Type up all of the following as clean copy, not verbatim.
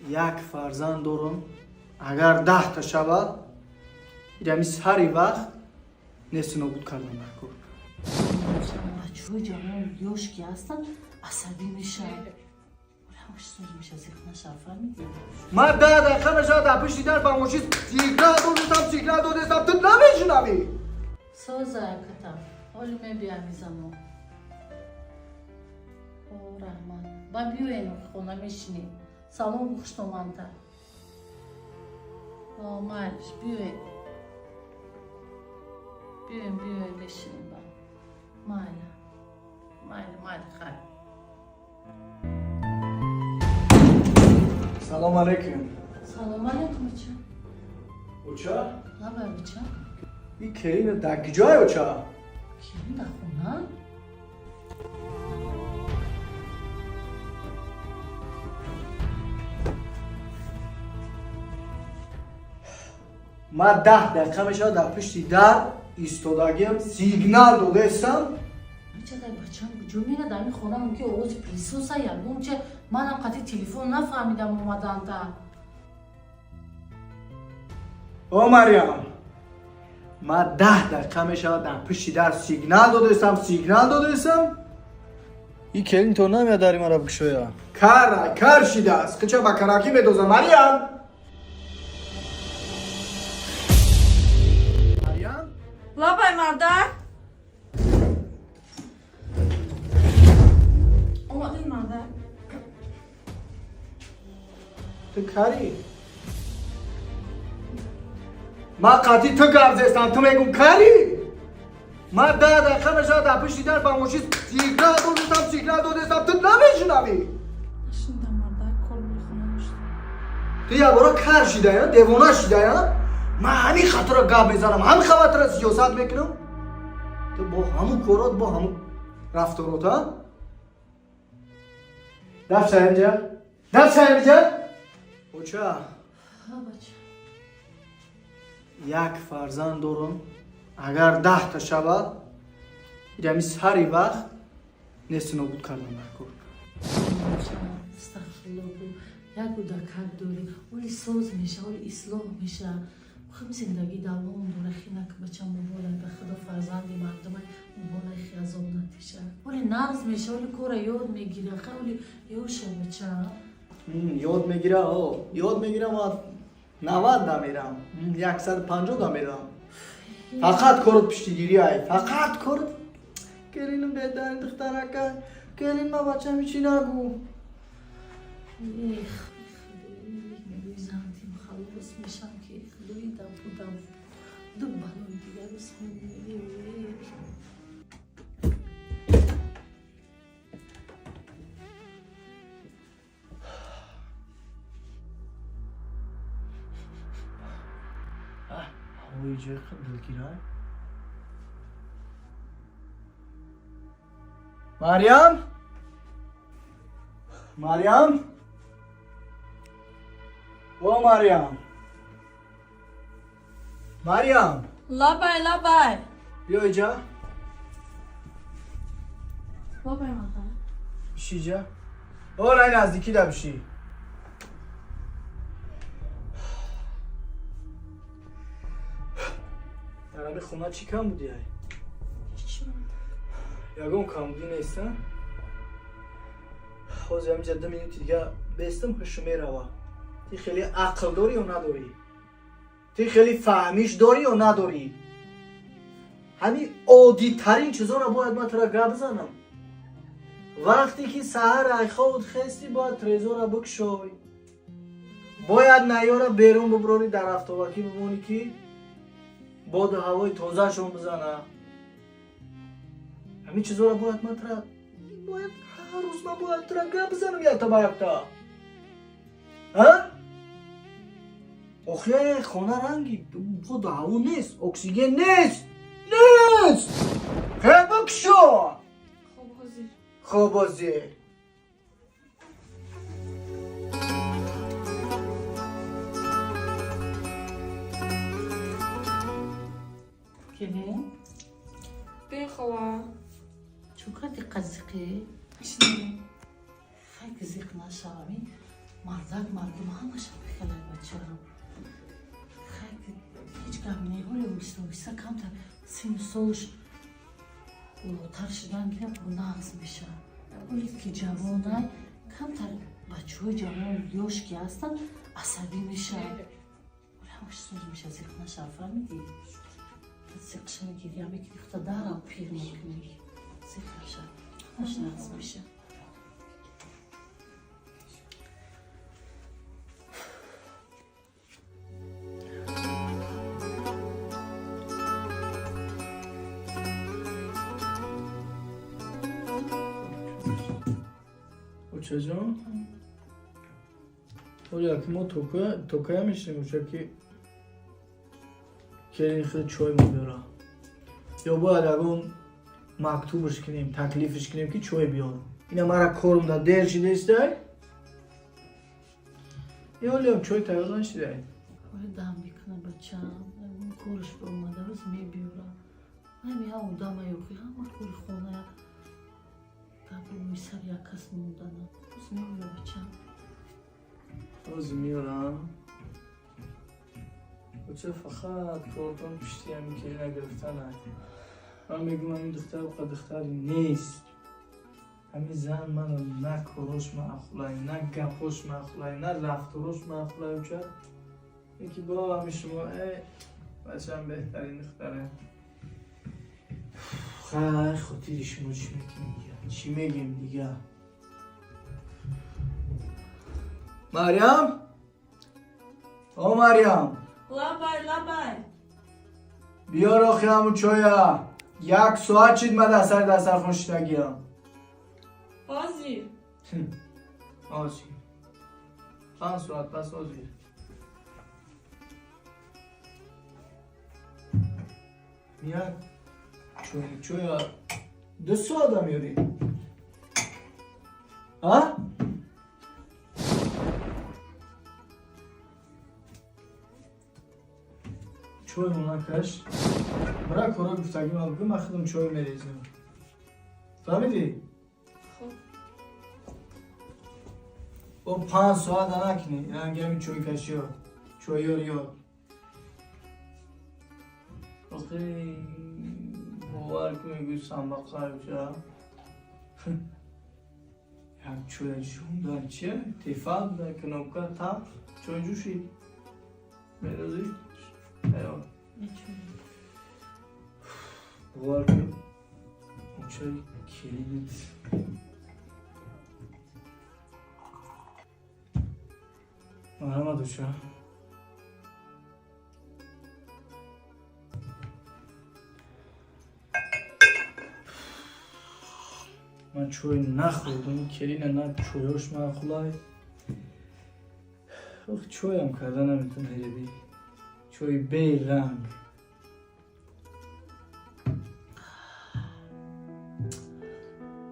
یک فرزند دارم اگر 10 تا شود یعنی سری وقت نیست نابود کردن نکن. بچه‌های جوان یوش که هستن عصبی میشن همش سوز میشه زیخ نشرفر میگه من 10 دقیقه نشد در پشتی در بموشی سیگنال دادستم تو نمیشنوی سازه کتم حالی میبیم میزم او رحمت با بیوین خونه میشینی سلام بخشتومانتا او مالش بیوین بشینیم با مالا خیلی سلام علیکم. سلام علیکم بچه اوچا؟ نه بچه این کریم در کجای اوچا؟ کریم در خونه؟ من 10 دقیقه میشه در پشتی در ایستادگیم سیگنال دادستم چه دای بچه‌م جو میره در این خونه اون که اوز پیسوسا یا اون چه منم قطعی تلفن نفهمیدم اومدن تا او مریم من 10 دقیقه میشه در پشتی در سیگنال دادستم این کریم تو نمیاد داری مرا بکشویا کار شده است که چه با کراکی میدوزم مریم لابای مادر اومدین مادر تو کاری من قطعی تو گرزستم تو میگم کاری من 10 دقیقه میشه در پشتی در بموشی سیگنال دادستم تو نمیشنوی نشنیدم مادر کل میخونم تو یه بارا کار شده یا دیوانه شده یا من همین خاطر گپ میزنم همین خاطر سیاست میکنم تو با همون کارات با همون رفتارات ها دفتر اینجا اوچا ها بچه یک فرزند دارم اگر 10 تا شود یعنی سری وقت نیست نابود کردن نکن استغفرالله یک کار داری ولی سوز میشه ولی اصلاح میشه خب زندگی دوام داره خیلی که بچه موبایل به خدا فرزندی مردم موبایل خیلی عذاب نتیشه ولی نغز میشه ولی کار یاد میگیره خیلی یوشه بچه یاد میگیره ما 90 دا میرم 150 دا میرم فقط کارت پشتیگیری های فقط کارت گرینم بدن دخترکه گرین ما بچه میچی نگو میزندیم خلاص میشم که دویدم بودم دو بلان دیگر رو سنگی هوای جای خیلی دلگیره مریم او مریم لابای بیا اینجا لابای مادر بشی اینجا اولا نزدیکی دا بشی در خونه چی کم بودی های؟ یکم کم بودی نیستن؟ خوزی همینجا 2 مینوتی دیگه بستم خوشو میروه تی خیلی عقل داری یا نداری؟ تی خیلی فهمیش داری یا نداری؟ همین عادی ترین چیزا رو باید من ترا گپ بزنم وقتی که سحر ای خود خستی باید تریزور رو بکشوی باید نیاره بیرون ببرانی در افتابکی بمونی که باد و هوای تازه شون بزنه همین چیزا رو باید من ترا باید هر روز من باید ترا گپ بزنم یا تا بیفتا ها؟ آخه خونه رنگی خود هوا نیست اکسیژن نیست خیلی بکشو خوب بازی کلیم بخوا چون کردی قزقی نشنیدم خیلی زیق نشومی мардак мардум ҳамаша мехелад бачаам ҳеҷ гап неҳоли оҳиста камтар сину солш болотар шудан гина пурнағз мешавад ҳоле ки ҷавонай камтар бачаҳои ҷавон ёш ки ҳастанд асабӣ мешавад ҳоле ҳамаша соз мешавад зиқ нашавад фаҳмидӣ зиқ шавад гирья мекунӣ худо дарам пир мекунӣ зиқ нашавад ҳамаша нағз мешавад Учаҷон ҳоле ки мо токая мешинем уча ки келин худ чой мебиёра ё бояд ягон мактубш кунем таклифш кунем ки чой биёр ина мара корумда дер шидестай ё ҳолеам чой тайёр нашидай ҳоле дам мекунам бачаам корш омада рӯз мебиёрам ҳами ҳам одама ёхи ҳама кори хоная гапи сар як кас мондана рӯз мебиёра бачаам рӯз миёрам уча фақат кортон пишти ҳами келина гирифтана ман мегӯям ин духтар оқа духтари нест ҳами зан мана на корош маъқулай на гапош маъқулай на рафторош маъқулай уча ин ки го ҳами шумо бачаам беҳтарин духтаре хай хотири шумо чӣ мекунем дига чӣ мегем дига Марьям? О, Марьям! Лабай! Биёр охи ҳаму чоя. Як соат шид ман асари дастархон шидагиям. Ҳозир. Ҳозир. Чанд соат пас ҳозир. Як чоя 2 соат ҳам ёрӣ. А? чой монакаш бара кора гуфтагим алгу ман худам чой мерезам фаҳмидӣ бо 5 соат анакни ангами чойкашиё чойёр ёд охи бовар кунӣ гӯ самбақаша як чоя жундан чия тефа будан кнопка тап чой ҷӯшид мерозӣ Ayol. Bu arada çay kilit. Aramadı uçağı. من چوی نخوردم کلینه نه چویاش مخولای چوی هم کردن نمیتون هیدی چوی بی رنگ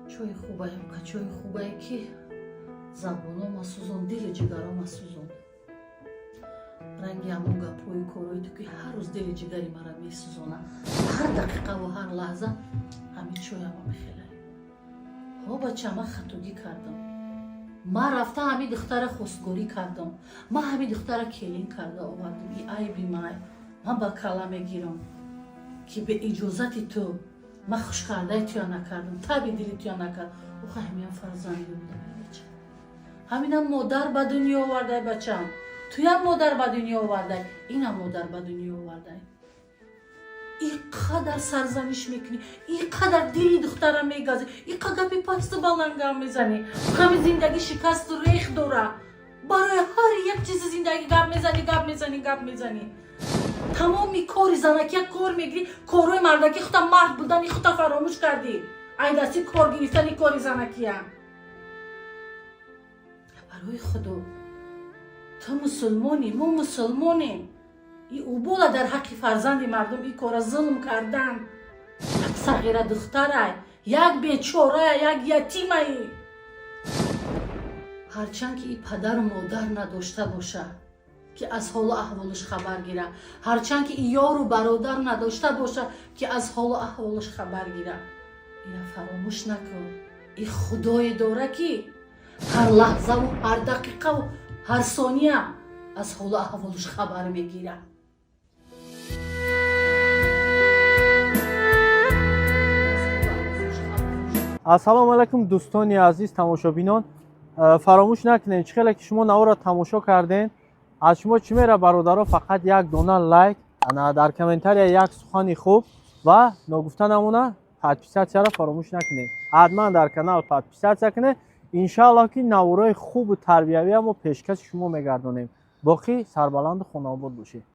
چوی خوبه که چوی خوبه که زبانو ما سوزون دل جگرا ما سوزون رنگی همون گپوی کوروی تو که هر روز دل جگری مرا می سوزونه هر دقیقه و هر لحظه همین چوی هم میخیله ها بچه ما خطوگی کردم ما رفته همین دختر خواستگاری کردم ما همین دختر کلین کرده آوردم ای عیبی من با کلمه گیرم که به اجازت تو ما خوش کرده تویا نکردم تابی دلی تویا نکردم اوخه همین فرزندی بودم بچه همین هم مادر به دنیا آورده بچه توی هم مادر به دنیا آورده این هم مادر به دنیا آورده اینقدر سرزنش میکنی اینقدر دلی دخترم میگازی اینقدر گپی پست بلنگم میزنی همین زندگی شکست و ریخ دوره برای هر یک چیز زندگی گپ میزنی تمامی کاری زنکی کار میگیری کارهای مردکی خودت مرد بودنی خودت فراموش کردی ای دستی کار گرفتنی کاری زنکی هم برای خدا تو مسلمانی ما مسلمانیم این اوبولا در حق فرزند مردم این کار ظلم کردن یک صغیر دختره یک بیچاره یک یتیمه هرچند که این پدر و مادر نداشته باشه که از حال و احوالش خبر گیره هرچند که این یار و برادر نداشته باشه که از حال و احوالش خبر گیره اینا فراموش نکن این خدای داره که هر لحظه و هر دقیقه و ҳар сония аз ҳолу аҳволуш хабар мегирам. ассалому алайкум дӯстони азиз тамошобинон, фаромӯш накунед чӣ хеле ки шумо навора тамошо карден, аз шумо чӣ мера бародаро, фақат як дона лайк, дар комментария як сухани хуб ва ногуфта намона подписатсияро фаромӯш накунед. ҳатман дар канал подписатсия кунед. иншааллоҳ ки навораи хубу тарбиявиамо пешкаши шумо мегардонем. боқӣ сарбаланду хонаобод бошед.